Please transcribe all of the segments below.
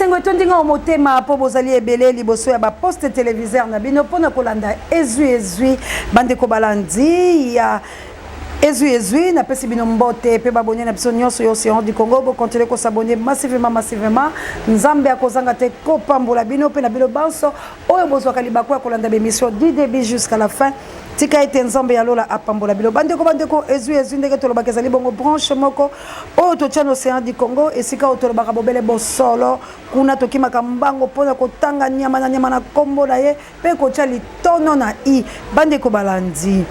esengo etondinga omotema po bozali ebele liboso ya ba poste téléviseur na bino pona kolanda ezui bande ko balandi ya ezui na pesi bino mbote pe babonye na biso nyonso yo Océan du Congo bo continuer ko s'abonner massivement nzambe akozanga te ko pambola bino pe na bino banso oyo bozwa kalibako ya kolanda l'émission du début jusqu'à la fin tika ete nzambe ya lola apambola bilo bandeko ezui ndenge tolobaka ezali bongo branche moko oyo totia na Océan du Congo esika oyo tolobaka bobele bosolo kuna tokimaka mbango mpona kotanga nyama na kombo na ye mpe kotia litono na i bandeko balandi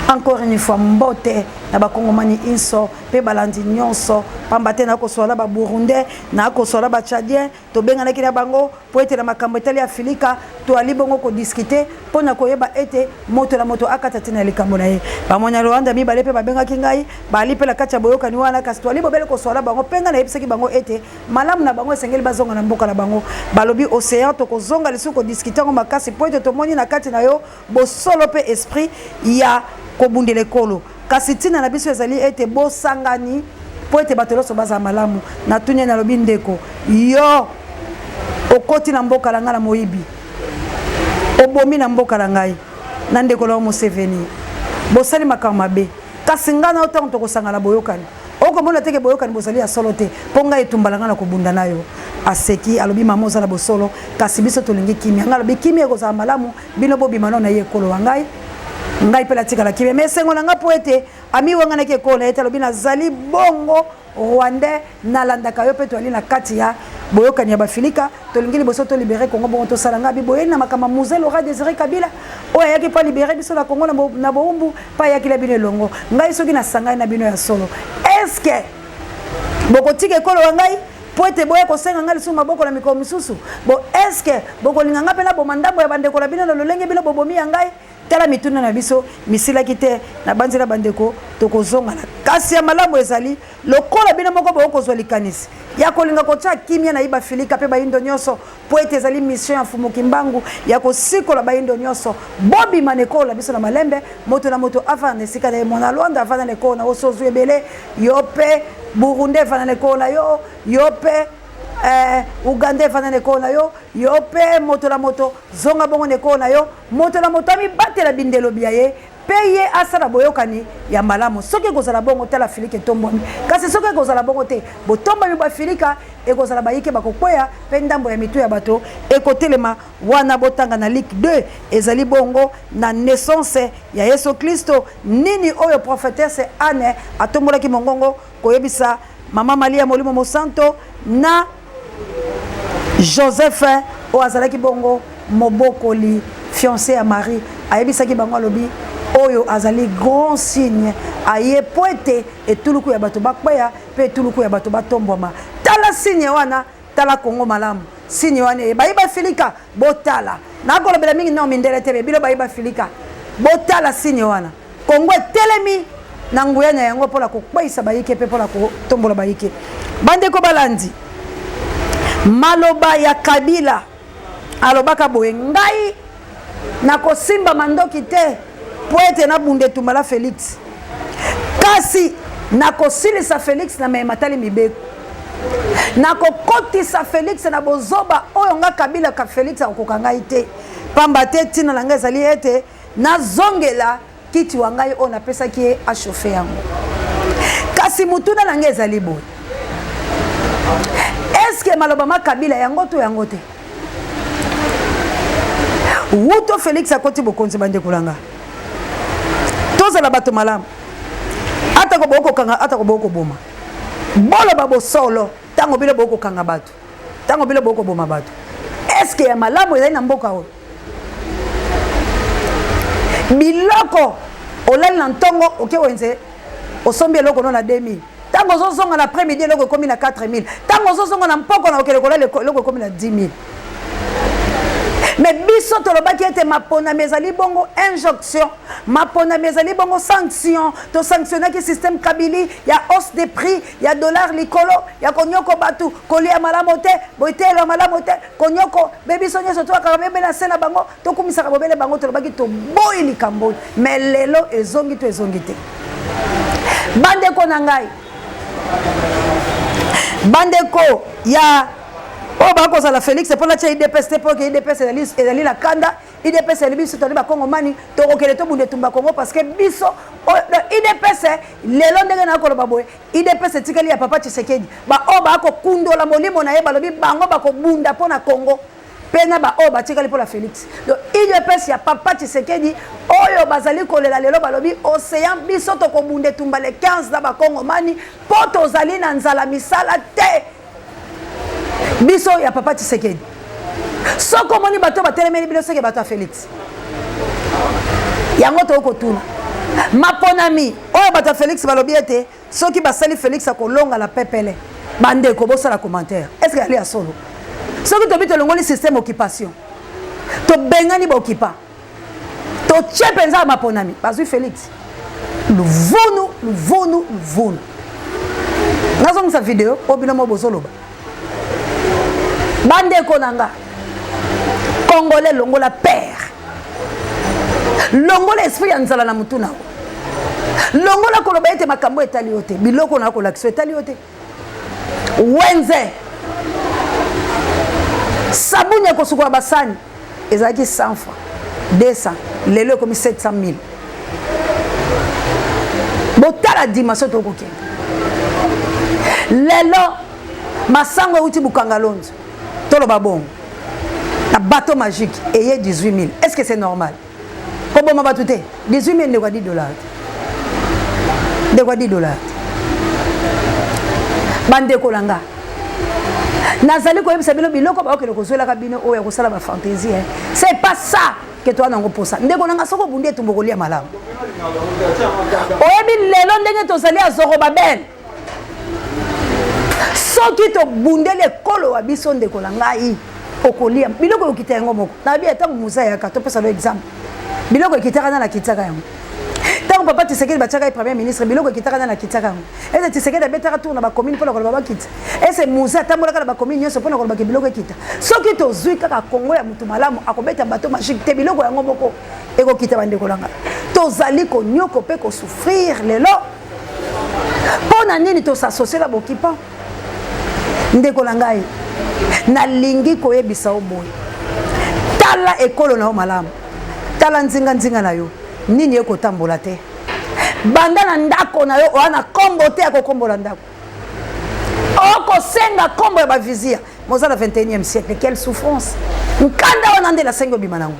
encore une fois mbote na bakongomani inso pe balandi nyonso pambate na kosola ba burundais na kosola ba tchadien to benga na kina bango po ete na makambo etali afilika to ali bongo ko discuter pona koyeba ete moto na moto akata tina likambo na ye ba monya Rwanda mi bale pe ba benga kingai bali pe la kacha boyoka ni wana kasi to ali bobele kosola bango penga na yebisaki bango ete malamu na bango esengeli bazonga na mboka na bango balobi Océan to kozonga lisuko discuter ngo makasi po ete to moni na kati na yo bo solo pe esprit ya kobundele kolo kasi tina na biso ezali ete bosangani po ete batoloso baza malamu na tunya na lobi ndeko yo okoti na mboka la ngala moyibi obomi na mboka la ngai na ndeko la Museveni bosali makambo mabe kasi ngana otango tokosangana boyokani okomona teke boyokani bozali ya solo te ponga etumbala ngana kobunda nayo aseki alobi mamoza na bosolo kasi biso tolingi kimia ngala bi kimia ko za malamu bino bobimano na ye kolo wangai ngai pela tika la kimia mesengo na ngapo ete ami wanga na ke kola ete alobi na zali bongo Rwanda na landaka yo pe to ali na kati ya boyokani ya bafilika tolingi liboso to libérer Congo bongo to sala ngabi boye na makama Mzee Laurent Désiré Kabila oya yaki pa libérer biso na Congo na boumbu pa yaki la bino longo ngai soki na sangai na bino ya solo est-ce que bokotike kolo wangai po ete boye ko senga ngali suma boko na mikolo misusu bo est-ce que boko linganga pela bo mandambo ya bandeko la bino na lolenge bino bobomi ya ngai tala mituna na biso misila kite na banzela bandeko tokozonga na kasi ya malamu ezali lokola bino moko bokozwa likanisi ya kolinga kotia kimia na iba filika pe baindo nyonso po ete ezali mission ya Fumu Kimbangu ya kosikola baindo nyonso bobi manekola biso na malembe moto na moto afana esika na mona Luanda afana neko na osozu ebele yope Burundi afana neko na yo pe Uganda fana neko na yo pe moto la moto zonga bongo neko na yo moto la moto ami batela bindelo biaye peye asala boyokani ya malamu soki kozala bongo tala filike tombomi kasi soki kozala bongo te botomba mi ba filika ekozala bayike bakokwea pe ndambo ya mitu ya bato ekotelema wana botanga na Ligue 2 ezali bongo na naissance ya Yesu Kristo nini oyo prophétesse Anne atombolaki mongongo koyebisa mama Maria Molimo Mosanto na Joseph o azalaki bongo mobokoli fiancé à Marie ayebisaki bango lobi oyo azali grand signe aye poete etuluku ya bato bakweya pe etuluku ya bato batomboma tala signe wana tala Congo malamu signe wana bayiba filika botala nakolobela mingi no mindele tebe bilo bayiba filika botala signe wana Congo telemi na nguya na yango pola kokweisa bayike pe pola kotombola bayike bandeko balandi maloba ya Kabila alobaka boye ngai na kosimba mandoki te po ete na bunde tumala Félix kasi na kosilisa Félix na mematali mibeko na kokotisa Félix na bozoba oyo nga Kabila ka Félix akokoka ngai te pamba te tina na ngai ezali ete na zongela kiti wa ngai oyo napesaki ye achauffe yango kasi mutuna na ngai ezali boye est-ce que maloba ma Kabila yango to yango te wuto Félix akoti bokonzi bande kulanga toza la bato malamu ata ko boko kanga ata ko boko boma bolo babo solo tango bile boko kanga bato tango bile boko boma bato est-ce que ya malamu eza na mboka o biloko olali na ntongo oke wenze osombi eloko no na 2000 tango zozonga na après-midi eloko komi na 4000 tango zozonga na mpoko na okele kola eloko komi na 10000 mais biso tolobaki ete mapona mezali bongo injonction mapona mezali bongo sanction to sanctionnaki système Kabili ya hausse des prix ya dollar likolo ya konyoko batu kolia malamu te boitelo malamu te konyoko bebiso nyeso to akabebe na sena bango to kumisaka bobele bango tolobaki to boyi likambo mais lelo ezongi te bandeko na ngai bandeko ya Oh bah cause la Félix c'est pour la IDPS pour que IDPS et la kanda IDPS et biso to ba Congo mani to kokele to bunde tumba Congo parce que biso IDPS les londenge na ko ba boye IDPS tikali ya papa Tshisekedi ba o ba ko kundola molimo na ye ba lobi bango ba ko bunda pona Congo pena ba o ba tikali pour la Félix donc IDPS ya papa Tshisekedi oyo bazali kolela lelo ba lobi océan biso to ko bunde tumba le 15 na ba Congo mani poto zali na nzala misala te biso ya papa Tshisekedi soko moni bato batelemeli biso ke bato Félix yango to ko tuna maponami oyo bato Félix balobi ete soki basali Félix akolonga la pepele bande ko bosala commentaire est-ce que ali asolo soki to bito longoli système occupation to bengani ba occupa to chepenza maponami bazui Félix luvunu nazonga sa vidéo obinomo bozoloba bande konanga congolais longola père longola esprit ya nzala na mutuna longola koloba ete makambo etali yote biloko na kolakisa etali yote wenze sabuni ko sukwa basani ezaki 100 francs 200 lelo comme 700 000 botala dimanche to kokende lelo masango uti bukanga lonzo tolo babongo na bateau magique et 18 000 est-ce que c'est normal comment ma batute 18 000 de quoi $10 de quoi $10 bande kolanga nazali ko yebisa bino biloko ba okelo kozwela ka bino oya kosala ba fantaisie c'est pas ça que toi nango posa ndeko nanga soko bunde tumbo kolia malamu oyebi lelo ndenge tozali azoro babel soki to bundele kolo wa biso ndeko la ngai okolia biloko okita yango moko na bi ata musa ya ka to pesa lo exemple biloko okitaka na kitaka yango tango papa Tshisekedi bataka premier ministre biloko okitaka na kitaka yango ese Tshisekedi betaka tour na ba commune pour la baba kita ese musa tambola na ba commune nyonso pour na ba biloko kita soki to zui kaka Congo ya mutu malamu akobeta bateau magique te biloko yango moko eko kita bandeko langa to zali ko nyoko pe ko souffrir lelo pona nini to s'associer la bokipa ndeko langai na lingi koyebisa oboy tala ekolo na malamu tala nzinga na yo nini eko tambola te banda na ndako na yo wana kombo te akokombola ndako oko senga kombo ya bavizia mozala 21e siècle quelle souffrance nkanda wana nde la sengo bimanango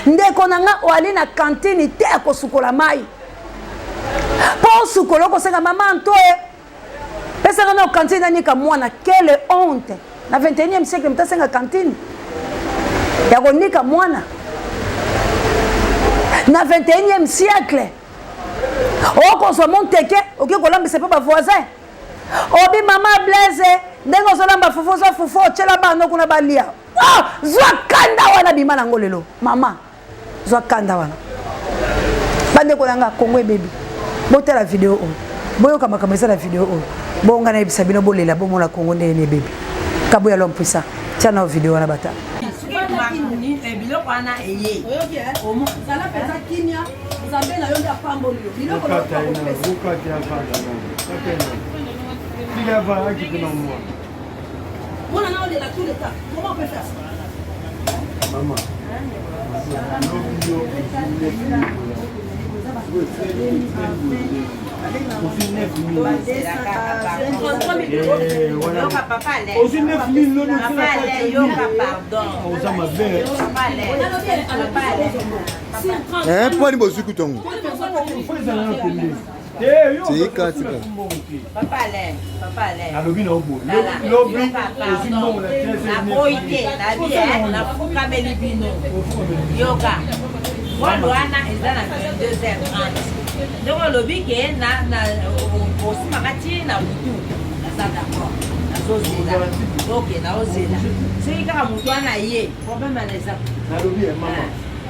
ndeko nanga oali na cantine te akosukola mai po sukola kosenga mama antoye pesa na cantine nani ka mwana quelle honte na 21e siècle mtasenga cantine ya konika mwana na 21e siècle oko so monteke oki kolambisa pe ba voisin obi mama Blaise ndengo so lamba fufu chela bano kuna balia zwa kanda wana bimana ngolelo mama zwa kanda wana bande kolanga Congo baby bota la vidéo boyo kama kamesa la vidéo bonga na ibisa bino bolela bomona Congo ndene baby kabuya l'homme puissant tiens na vidéo na bata biloko wana eye omo sala pesa kimia nzambe na yo nda pamboli biloko na bukati ya fanda il va qui peut non moi on a là tout le temps comment on peut faire ça maman donc le lobby qui est na aussi magati na mutu ça d'accord na zozela OK na ozela c'est quand mutu ana yé problème à les na lobby maman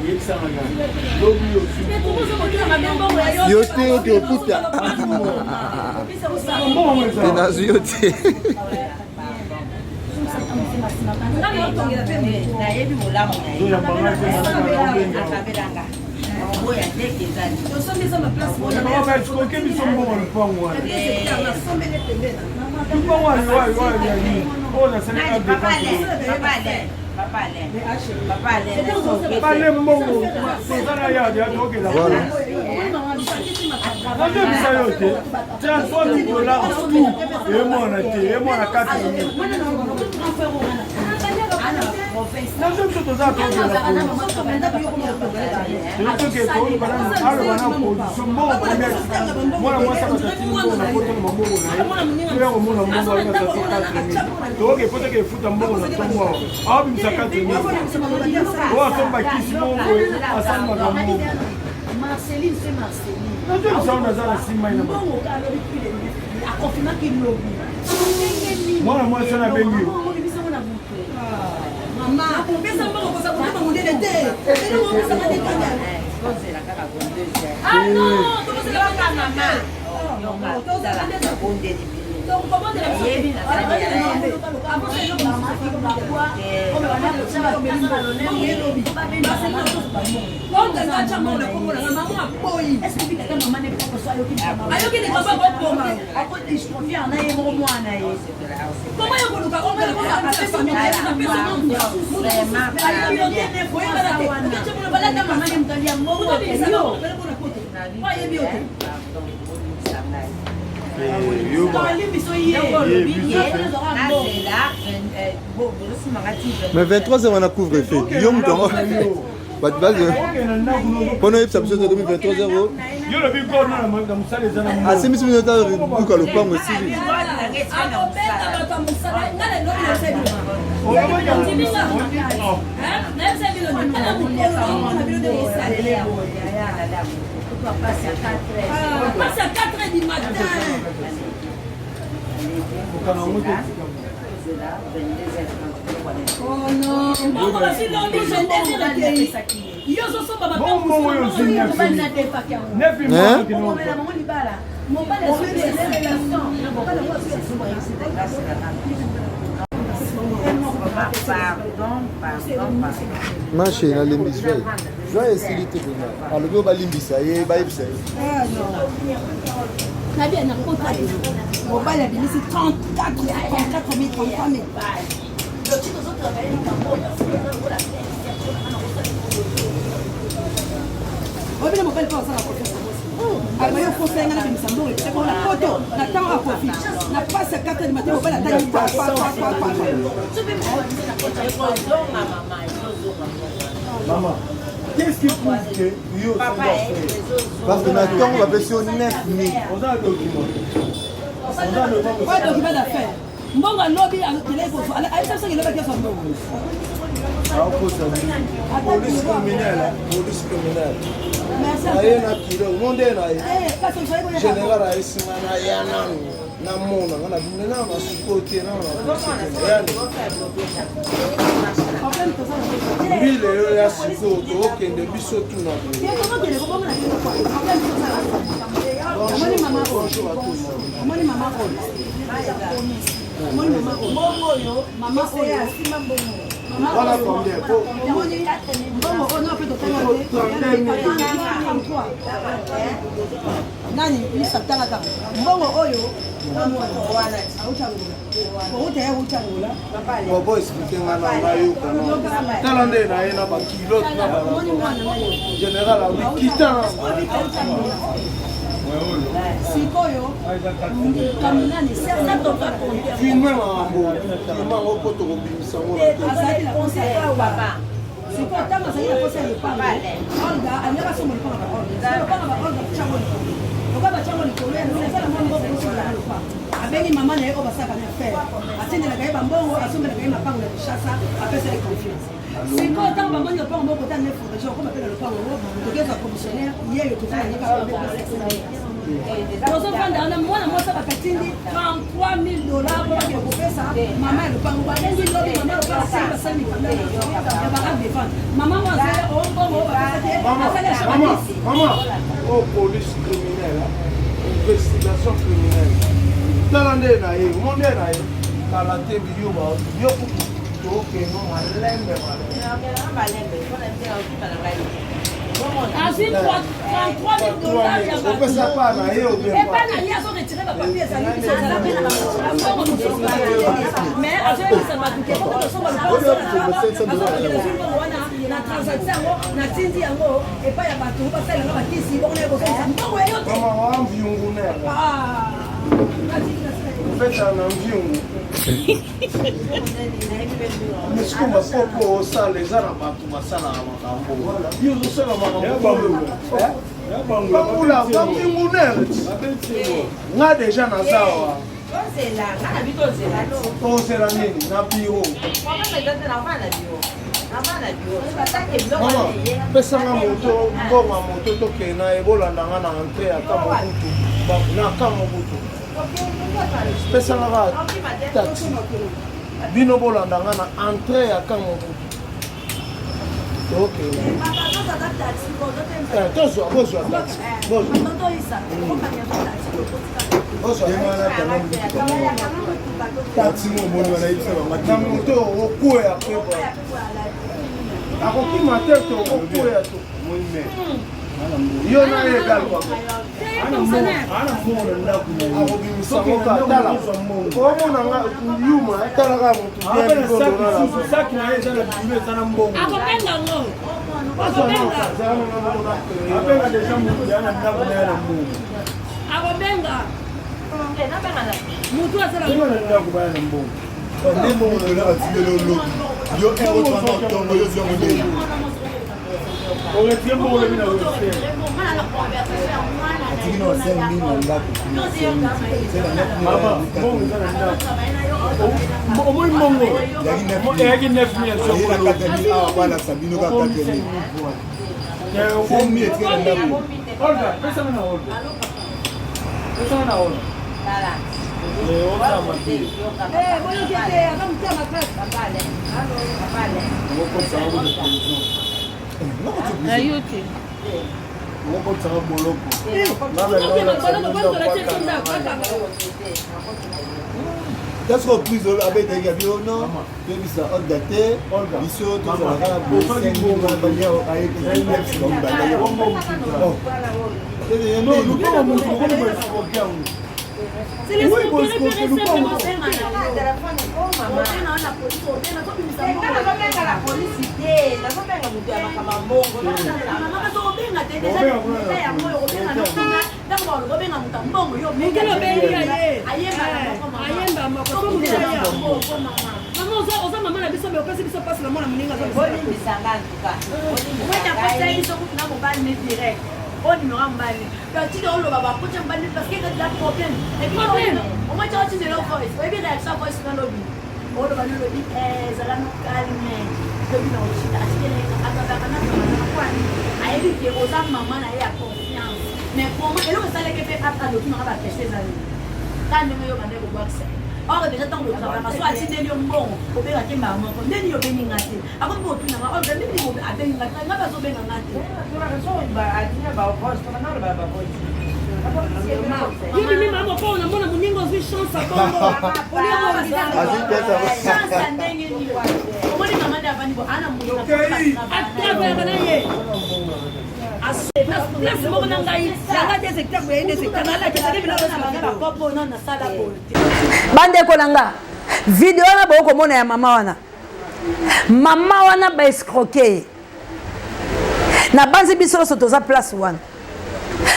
yekisa ngana lobby aussi yote okuta na yote na yebi molamu na oya ndeke zali tosombi za place bona on va faire ce qu'on peut nous sommes bon le point moi Marceline, c'est Marceline. Mais 23h on a couvre-feu. Guillaume Tongo. Pendant que ça me fait 23h. Ah, c'est monsieur minutes pour que le plan aussi. Passe à 4h du matin. Oh non, on va se Marché na limbis joie. Joie silité bina. Alors go ba limbisa ye ba yebisa. Ah non. Na bien na contrat. Mon bal a bien c'est 34 000, 33 000. On va mobile pas ça la confiance. Alors il faut faire ngana bimisa mbongo c'est pour la photo na temps à profit. Na passe à 4h du matin mobile attend pas. Maman, qu'est-ce qui prouve que yo parce que maintenant on va passer au 9 000. On a un document. Pas de document d'affaires. Mbongo lobby akile ko ala ay sasa ngelo ba keso mbongo. Ah, police criminelle, police criminelle. Aye na kilo, monde na ye. Général aye simana ya na mona, na bimena na supporter na na. Bile yo ya siko to okende biso tu na. Amoni mama ko. Amoni mama ko. Amoni mama ko. Mbongo yo, mama ko ya sima mbongo. Voilà combien pour Mbongo ono pe to nani bisa tanga mbongo oyo wana auchangula ote ya uchangula bobo expliquer ngana na yo kana talande na ye na ba kilo na ba général a kitana sikoyo kamunani sasa toka konti filme mambo filme ngoko to kobimisa ngona azali la conseil baba siko tanga azali la conseil le panga olga anyaka somo le panga olga le panga ba olga chango le chango le kolé no sala mambo ko la lupa abengi mama na yeko basaka na faire atende na kaiba mbongo asombe na kaiba panga na chasa apesa le confiance siko tanga ba mbongo panga mbongo tanga ne fo ko mapela le panga ngo tokeza commissionnaire yeyo tofanya nika ba tozofanda wana mwana mwasi bakatindi $33 000 bakile kopesa mama ya lupango balengi lobi mama lokola sili basali mikanda ya baadefendre mama mwazele ombongo maman oh police criminelle investigation criminelle talande na ye monde na ye kala te biyo ba yo Ensuite, 33 000 dollars. On peut ça pas, là, et au bien. Et pas la liaison retirée ma papier, ça dit que ça mais à ce moment ça m'a tout na transaction na tindi yango et pas ya bato parce que la batisi bon na bosa mbongo yote Mama wa mviungu nera. ah Feta na mviungu. Mais comme popo sala ezana bato basala makambo. Yo sala makambo. Bakula wa mviungu nera. Nga deja na zawa. Tozela nini na biro. Mama, pesanga moto, mbonga moto tokena ebolanda nga na entrée ya Kamobutu. Na Kamobutu. Pesanga ba taxi. Bino bolanda nga na entrée ya Kamobutu. Tokena. Tozwa taxi. Taxi mo moni wana itsa ba na moto okuya pepa. Akokima tete okuya to. Yo na egal kwa. Ana mo na akobimisa moka tala. Komo na nga yuma tala ka moto bien bondo na. Saki na yeza na bibe sana mbongo. akobenga ngo Apenga deja moto yana ndako na yana mbongo. akobenga mutu asala Yo na ndako ba yana mbongo. Ndemo na atile lo yo ero twana tongo yo zyo ngene. Ole tiempo ole mina ole. Atino sen mino ndako. Mama, mbongo sana ndako. Omo mbongo. Yaki 9,000 Ila katani awa bana sabino ka katani. Sen mi etkena ndako. Olga, pesa na Olga. Pesa na Olga. Olga mati. boyo kete akamtia makrasi Ngoko tsabu de position. na yote Ngoko tsabu boloko. Qu'est-ce qu'on prise avec des gabions non? Que bisa odate, biso to za la bo sen mi ma banya o aye ke next comme banya. Oh. Non, nous pas mon ko mo ko kia un. c'est les on numéro mbali tu dois le baba pour tu mbali parce que il y a des problèmes et puis au moins tu as utilisé leur voice et bien ça voice dans le lobby on va le lobby ça la nous calme depuis dans le chita c'est que akaba kana kwa ni ayebi ke oza maman na ya confiance mais comment et là ça les que fait après le tout na ba tester ça quand nous yo bande ko boxe or déjà tant le travail parce que a tindeli mbongo obeka ke mama ko ndeni yo beni ngati akombo tuna ma or ndeni mo abengi ngati ngaba zo benga ngati hivi mimi mama kwa unamwona mnyingo zwi chance bongo chance ndenge ni omoni mama nda bani bo ana mungu ataba kana ye place moko na ngai yanga des secteurs boye des secteurs na la keseke bila na popo na sala bolte bandeko na nga video wana bokomona ya mama wana ba escroquer na banzi biso nyonso toza place wana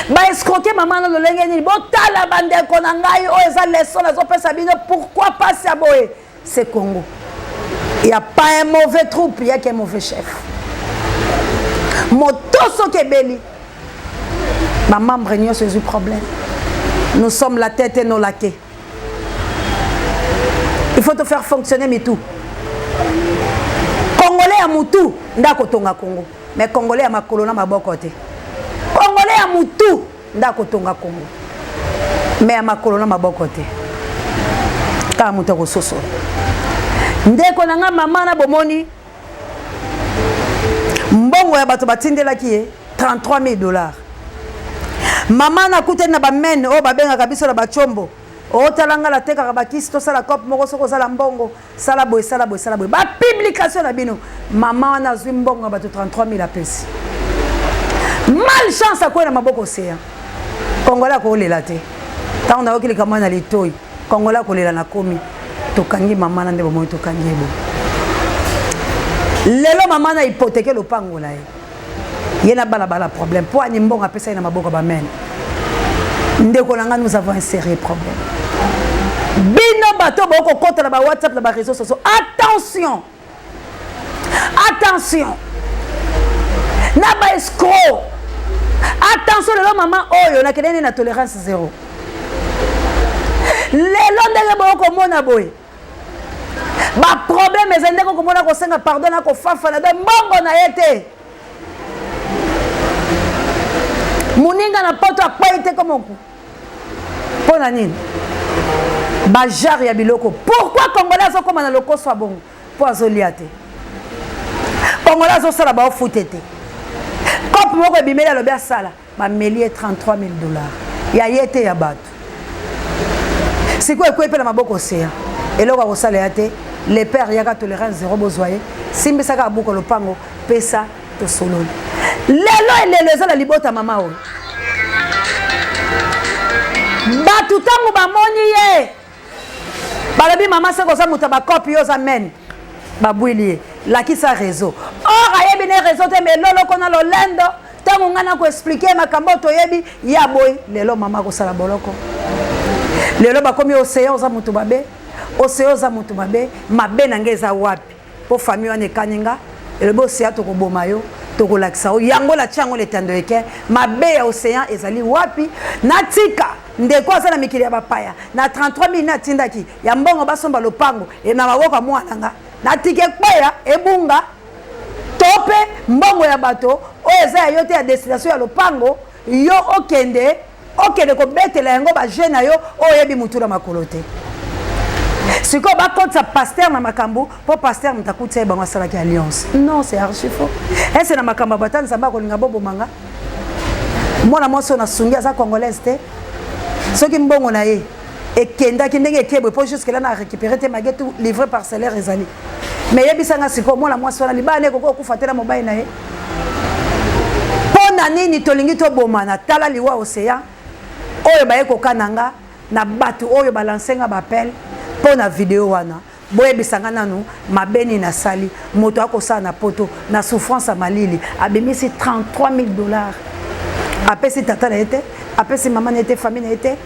ba escroquer mama wana lolenge nini botala bandeko na ngai oyo eza leson nazopesa bino pourquoi pasi ya boye c'est Congo. Il n'y a pas un mauvais troupe, il n'y a qu'un mauvais chef. Motoso Kebeli. Ma membre n'y a pas de problème. Nous sommes la tête et non la quai. Il faut te faire fonctionner, mais tout. Congolais à Moutou, ndako tonga Congo. Mais Congolais à Makolona, ma bon côté. Congolais à Moutou, ndako tonga Congo. Mais à Makolona, ma bon côté. Car Moutou Rososo. Ndeko nanga mama na bomoni. Mbongo ya bato batindela ki $33,000. Mama na kute na ba men o babenga kabisa na bachombo. o talanga la teka bakisi to sala cop moko soko sala mbongo sala boy ba publication na bino maman na zwi mbongo ba 33000 apesi malchance akwena maboko seya kongola ko lela te tant na okili kama na litoi kongola ko lela na komi tokangi maman na ndebo mo tokangi ebo lelo maman na hypothèque le pango na ye na bala problème pour ani mbongo apesa na maboko ba men ndeko nanga nous avons un sérieux problème bino bato boko kota na ba WhatsApp na ba réseaux sociaux attention na ba escroc attention lelo maman oyo na kelene na tolérance zéro lelo ndenge boko mona boy ba problème ezende ko mona ko senga pardon na ko fafa na mbongo na yete muninga na poto akwaite komonku pona nini bajar ya biloko pourquoi congolais zo koma na lokoso bongo po azolia te congolais zo sala ba ofutete cop moko bimela lobi asala ba melie $33000 ya yete ya bato siko ekwepe na maboko sea eloko ko sala ya te les pères yaka tolérance zéro bozoye simbisaka abuko lopango pesa to sololi lelo ezala libota mama oyo batu tango bamoni ye balobi mama seko za muta bakopi yo za men babwili ye lakisa réseau or ayebi ne réseau te mais lolo kona lolendo tango ngana ko expliquer makambo toyebi ya boy lelo mama ko sala boloko lelo bakomi océan za mutu babe océan za mutu babe mabe na ngeza wapi po famille wane kaninga elebo océan to ko boma yo to ko lakisa o yango la tiango le tando eke mabe ya océan ezali wapi natika ndeko azala mikili ya bapaya na 33000 na tindaki ya mbongo basomba lopango e na maboko mwana nga na tike kwaya ebunga tope mbongo ya bato o eza yo te ya destination ya lopango yo okende ko betela yango ba jeune yo o yebi mutura makolo te siko ba konta pasteur na makambu po pasteur mtakuti e bango sala ki alliance non c'est archi faux ese na makamba batani samba ko linga bobo manga mwana moso na sungia za congolaise te soki mbongo na ye ekendaki ndenge ekebwe po jusque là na récupérer te magetu livré parcellaire ezali mais yebisanga siko mwana mwasi wana libane koko okufatela mobile na ye pona nini tolingi to bomana tala liwa océan oyo baye kokananga na batu oyo balancenga bapel pona video wana boyebisanga nanu mabeni na sali moto akosala na poto na souffrance à malili abimisi $33000 apesi tata na ete apesi mama na ete famille na ete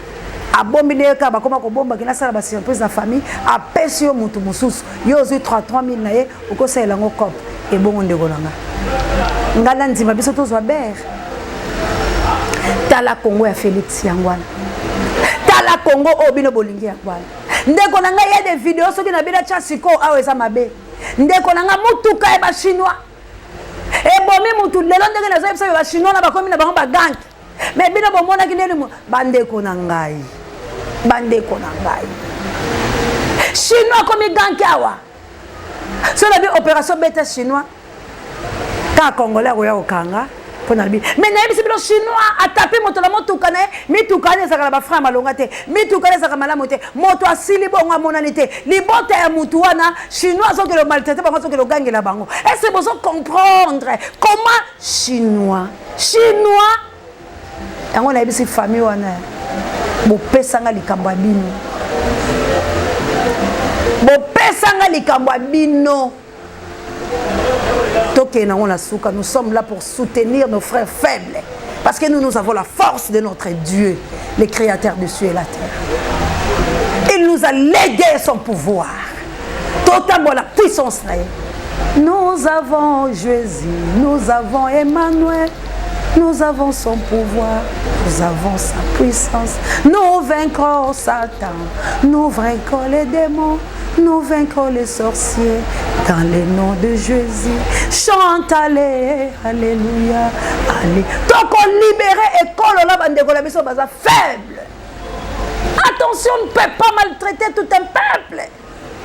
abombi leka bakoma ko bomba kina sala ba surprise na famille apesi yo mutu mususu yo zui 3000 na ye ukosela ngo cop e bongo ndeko nanga ngala ndima biso tozwa ber tala Congo ya Félix yangwana tala Congo obino bolingi yangwana ndeko nanga ye des vidéos soki na bida cha siko awe za mabe ndeko nanga mutuka e ba chinois e bomi mutu lelo ndenge na zaibisa ba chinois na bakomi na bango ba gang mais bino bomona kineli bandeko na ngai chinois komi gang awa so la bi opération beta chinois ka congolais ko ya okanga pona bi mais na bisi bino chinois ataper moto la motuka na mitukane zakala ba frère malonga te mitukane zakala malamu te moto asili bongo amonani te libota ya mutu wana chinois zo ke le maltraiter bango zo ke le gangela bango est-ce que vous comprendre comment chinois yango na bisi famille wana bopesanga likambo bino nous sommes là pour soutenir nos frères faibles parce que nous avons la force de notre Dieu, le créateur du ciel et la terre. Il nous a légué son pouvoir, totalement la puissance. Nous avons Jésus, nous avons Emmanuel, nous avons son pouvoir, nous avons sa puissance. Nous vaincrons Satan, nous vaincrons les démons, nous vaincrons les sorciers dans le nom de Jésus. Chante, allez, alléluia, allez. Donc on libère et colle là, bande de la mission baza faible. Attention, on ne peut pas maltraiter tout un peuple.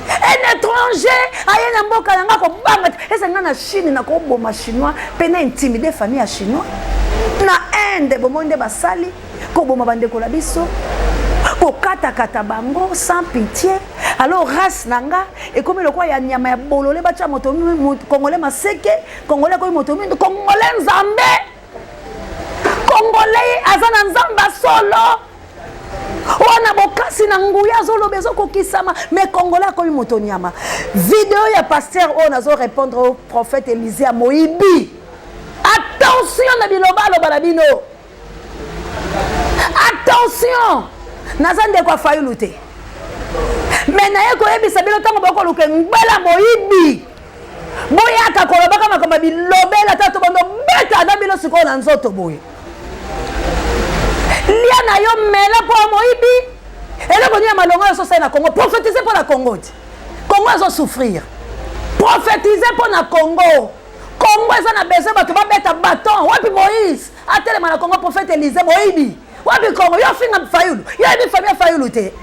Un étranger, aïe na mboka nanga ko banga. Et ça na Chine na ko boma chinois, pena intimider famille à chinois. Na Inde bomonde basali ko boma bande ko la biso. kokata bango sans pitié. Alors race nanga et comme le quoi ya nyama ya bololé bacha moto congolais maseke congolais ko moto congolais nzambe congolais azana nzamba solo wana bokasi na nguya zolo bezo kokisama mais congolais ko moto nyama. Vidéo ya pasteur on azo répondre au prophète Élisée à Moïbi. Attention na bilobalo balabino. Attention. Nazande kwa Fayulu te. Mais naye ko yebisa bilo tango bako luke ngela Moïbi. Boya ka kolobaka makamba bilobela tato bando beta na bilo siko na nzoto boye. Lia na yo mela po Moïbi. Et là boni ya malonga so sa na Congo, prophétiser pour la Congo. Congo azo souffrir. Prophétiser pour na Congo. Congo eza na besoin bato ba beta bâton. Wapi Moïse? Atele na Congo prophète Élisée Moïbi. Wapi Congo yo finga Fayulu. Yo ebi famille Fayulu te.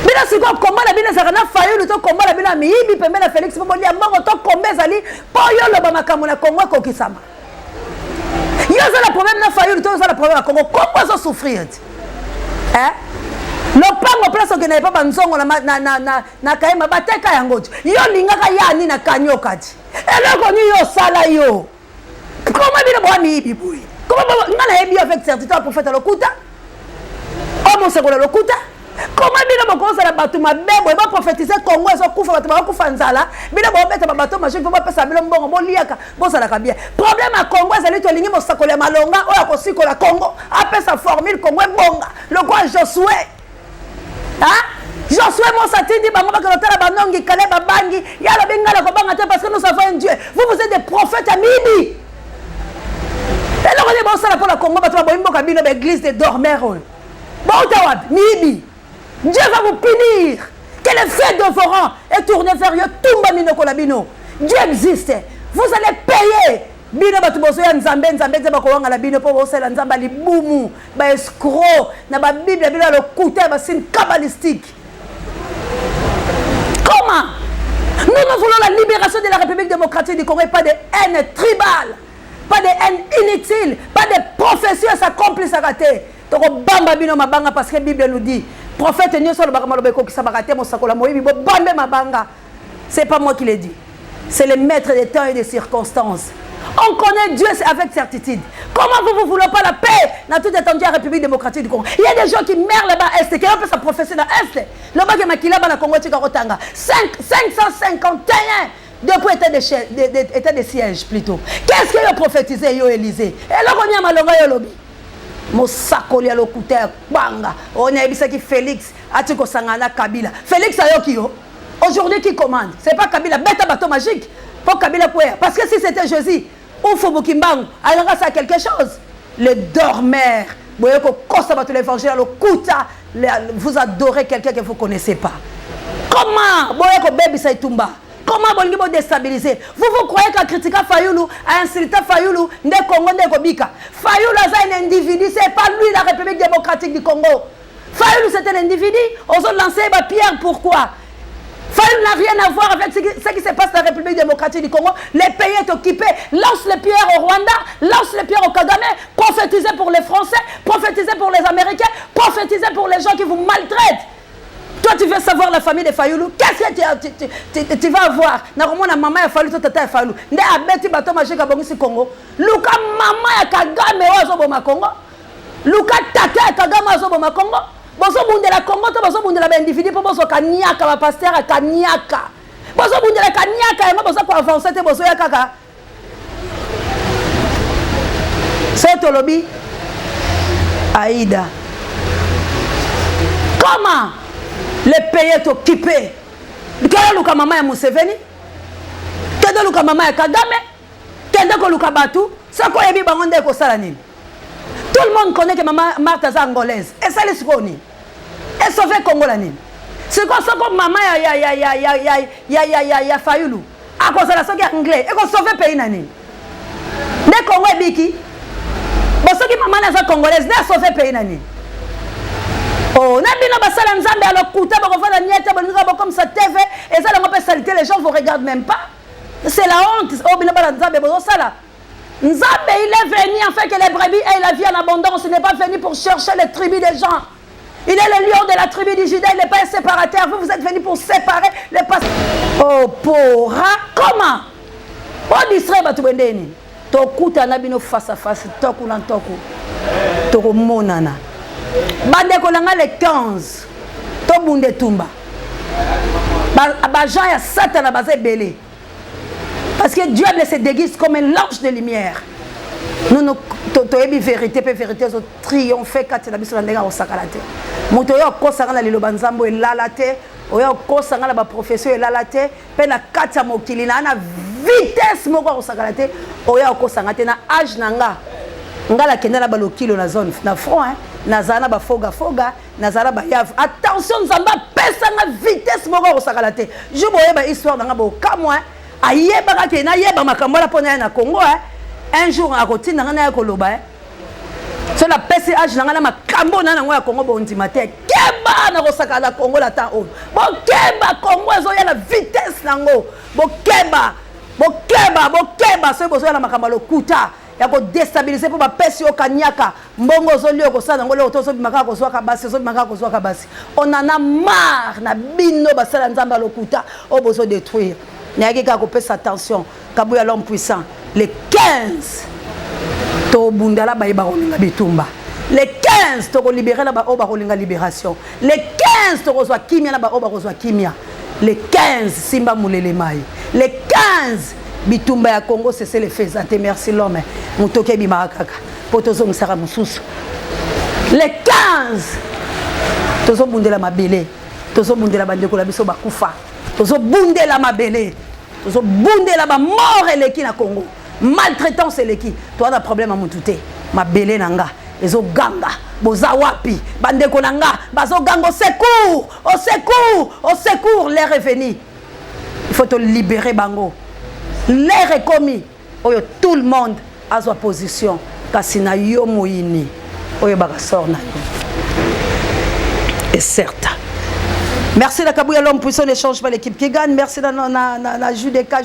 Bila siko komba na bina zakana Fayulu to komba na bina miibi pembe na Félix Mboli amongo to kombe zali po yo loba makambo na Congo ko kisama. Yo za la problème na Fayulu to za la problème na Congo. Congo zo souffrir. Hein? Le pango place que n'avait pas banzongo na kaema bateka yangoji. Yo lingaka yani na kanyoka ti. Elo ko ni yo sala yo. Comment bina bo miibi boy. Comment ngana yebi avec certitude prophète lokuta? Omo sekola lokuta? Comment bina bo kozala batu mabebo e ba prophétiser Congo ezo kufa batu ba kufa nzala, bina bo beta bato magique bo pesa bilo mbongo bo liaka, bo sala ka bien. Problème à Congo ezali to lingi mo sakola malonga oya ko sikola Congo, apesa formule Congo bonga. Le quoi Josué. Hein? Josué Monsatindi bango ba kolotala banongi kale babangi, ya la bengala ko banga te parce que nous savons un Dieu. Vous êtes des prophètes à midi. Et là, on est bon, ça pour la Congo, parce que on a l'église des dormeurs. Bon, Mibi, Dieu va vous punir. Que les fêtes de vos rangs est tourné vers eux, tout le monde. Dieu existe. Vous allez payer. Bino batu bosoya nzambe nzamba ko la bino po bosela nzamba li bumu ba escroc na ba bible bila le côté ba signe kabbalistique. Comment? Nous voulons la libération de la République démocratique du Congo et pas de haine tribale. Pas de haine inutile, pas de prophéties s'accomplissent à rater. Donc, bamba bino mabanga parce que la Bible nous dit prophète nyo solo bakama lobeko ki sabakate mo sakola moyibi bo bambe mabanga. C'est pas moi qui l'ai dit. C'est le maître des temps et des circonstances. On connaît Dieu avec certitude. Comment vous ne voulez pas la paix dans toute étendue de la République démocratique du Congo? Il y a des gens qui meurent là-bas à Est, qui ont fait sa prophétie dans Est. Là-bas, qui est là-bas, Congo, 551 depuis état de siège plutôt. Qu'est-ce qu'il a prophétisé, yo Élysée? Et là, on y a malonga yo lobby. Mosakoli a l'okouté, banga. On a dit que Félix a dit que Sangana Kabila. Félix a dit aujourd'hui qui commande. C'est pas Kabila, bête à bateau magique. Pour Kabila quoi? Parce que si c'était Jésus, ou Fobukimbang, alors ça a quelque chose. Le dormeur, l'évangile, vous adorez quelqu'un que vous ne connaissez pas. Comment? Comment vous déstabiliser? Vous croyez qu'à critiquer Fayulu, à insulter Fayulu, ne Congo ne Kobika. Fayulu est un individu, c'est pas lui la République démocratique du Congo. Fayulu c'est un individu, on a lancé ma pierre, pourquoi? Fayulu n'a rien à voir avec ce qui se passe dans la République démocratique du Congo. Les pays sont occupés. Lance les pierres au Rwanda, lance les pierres au Kagame, prophétisez pour les Français, prophétisez pour les Américains, prophétisez pour les gens qui vous maltraitent. Toi, tu veux savoir la famille de Fayulu? Qu'est-ce que tu vas avoir? Normalement, maman a fallu, tata a fallu. Ne abeti bato magique à Bongisi Congo. Luka maman a Kagame ozo Congo. Luka tata a Kagame ozo Congo. Boso bunde la Congo, to boso bunde la individu pour boso kanyaka ba pasteur a kanyaka. Boso bunde la kanyaka et boso ko avancer te boso ya kaka. C'est au lobby. Aïda. Comment? Le pays est occupé. Quel est le maman de Museveni? Quel est le maman de Kagame? Quel est le Batu? C'est quoi les bandes de Kosalanine? Tout le monde connaît que maman Martha est angolaise. Et ça les souvenirs. Et sauver Congolanine. C'est quoi ça comme maman ya Fayulu? À cause de la somme anglais. Et qu'on sauve le pays nanine. Les Congo et Biki. Bon, ce qui maman est congolaise, n'est sauver le pays nanine. Oh, Nabino Basala Nzambe à l'Okuta, comme ça TV, et ça, on peut saliter, les gens ne vous regardent même pas. C'est la honte. Oh, Nzambe, il est venu en fait que les brebis aient la vie en abondance. Il n'est pas venu pour chercher les tribus des gens. Il est le lion de la tribu du Juda, il n'est pas un séparateur. Vous êtes venus pour séparer les pasteurs. Oh, pora, comment? On distrait Batouendeni. Tokuta nabino face à face, toku nan toku. Toko monana. Bande kolanga le 15. Tobunde tumba. Jean ya Satan a basé belé. Parce que Dieu se déguise comme un ange de lumière. Nous nous toyebi vérité pe vérité zo triompher kati na biso ndenga osakalate. Moto yo kosanga na liloba nzambo elalate, oyo kosanga na ba profession elalate, pe na kati ya mokili na vitesse moko osakalate, oyo kosanga te na âge nanga. Ngala kenda na balokilo na zone na front hein, na zana ba foga na zana ba yav. Attention nzamba pesa na vitesse moko osakalate. Je boye ba histoire nanga bo kamwa ayeba ka na yeba makambo la pona na Congo hein. Un jour à côté na ngana koloba sur la PCH na ngana makambo na ngwa Congo bondimate keba na kosaka la Congo la temps on bo keba Congo zo ya la vitesse nango bo keba so bo zo la makambo lokuta ya ko déstabiliser pour ba pesi o kanyaka mbongo zo lio ko sana ngolo to so bimaka ko zo ka basi on en a marre na bino basala nzamba lokuta o bo zo détruire na yaki ko pesa attention kabuya l'homme puissant. Les 15, to bundala ba iba kolinga bitumba. Les 15, to libérer la ba oba kolinga libération. Les 15, to kozwa kimia la ba oba kozwa kimia. Les 15, simba mulele mai. Les 15, bitumba ya Congo c'est les faisate. Merci l'homme. Mutoke bima kaka. Potozo msara mususu. Les 15, tozo bundela mabele. Tozo bundela bandeko la biso bakufa. Tozo bundela mabele. Tozo bundela ba mort eleki na Congo. Maltraitance eleki. Toi na problème à mutute. Mabele nanga. Ezo ganga. Boza wapi. Bandeko nanga. Bazo ganga au secours. L'air est venu. Il faut te libérer bango. L'air est commis. Oyo tout le monde a sa position. Kasina yo moini. Oyo baka sort na yo. Et certes. Merci la Kabouya l'homme puissant, ne change pas l'équipe qui gagne. Merci la Judeka.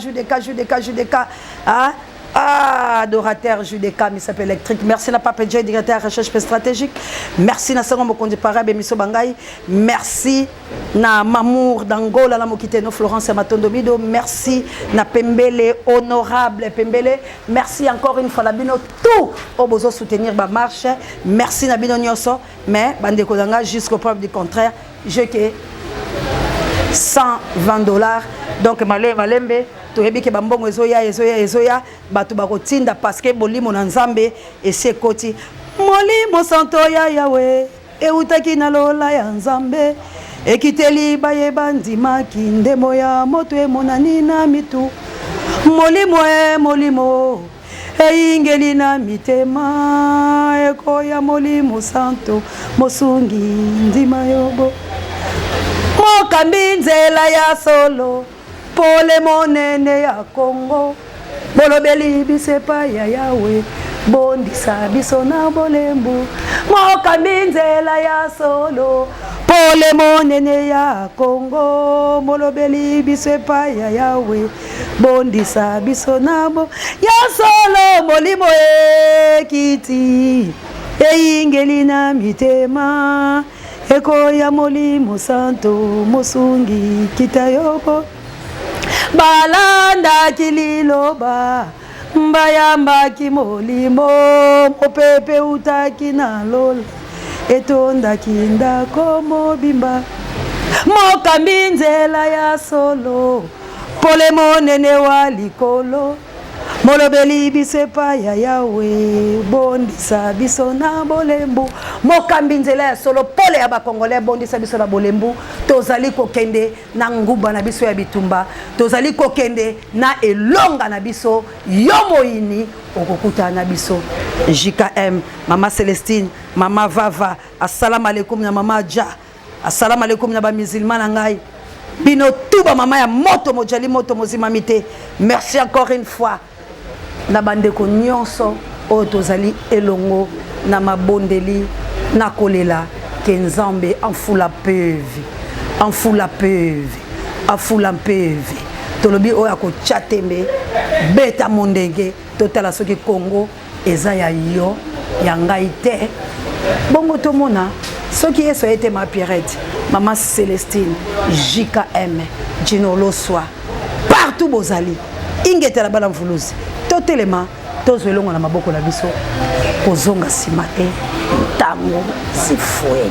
Adorateur Judeka, mais s'appelle électrique. Merci la Papa J, directeur recherche stratégique. Merci na Sango Mokondi Parabe Miso Bangai. Merci na Mamour d'Angola la Mokiteno Florence et Matondomido. Merci na Pembele honorable Pembele. Merci encore une fois la bino tout au besoin soutenir ma marche. Merci na bino nyonso mais bande kodanga jusqu'au preuve du contraire. Je que $120 donc malembe toyebi ke bambongo ezoya batu bakotinda parce que bolimo na nzambe esekoti molimo santo ya yawe eutaki na lola ya nzambe ekiteli bayeba ndimaki ndemo ya moto emonani na mitu molimo eingeli na mitema ekoya molimo santo mosungi ndima yobo mokambi nzela ya solo pole monene ya Congo bolobeli bisepa ya yawe bondisa biso na bolembu mokambi nzela ya solo pole monene ya Congo bolobeli bisepa ya yawe bondisa biso na bo ya solo molimo ekiti eingeli na mitema eko ya molimo santo mosungi kitayobo balanda kililoba mbayamba kimolimo mopepe utaki na lola etonda kinda komo bimba mokambi nzela ya solo pole monene wa likolo molobeli bisepa ya yawe bondisa biso na bolembu mokambi nzela ya solo pole ya bakongolais bondisa biso na bolembu tozali kokende na nguba na biso ya bitumba tozali kokende na elonga na biso yo moyini okokuta na biso JKM mama Célestine mama Vava assalamu alaikum na mama Ja assalamu alaikum na ba musulman na ngai bino tuba mama ya moto mojali moto mozimamite merci encore une fois na bandeko nyonso oyo tozali elongo na mabondeli na kolela ke nzambe enfula peuve tolobi oyo akotya tembe beta mondenge totala soki Congo eza ya yo ya ngai te bongo tomona soki yeso ete ma Pierrette, maman Célestine, JKM, Gino Loswa, partout bozali. Ingete la bala mvuluzi. Totelema, tozwelongo na maboko na biso. Kozonga simate, tango, sifoué.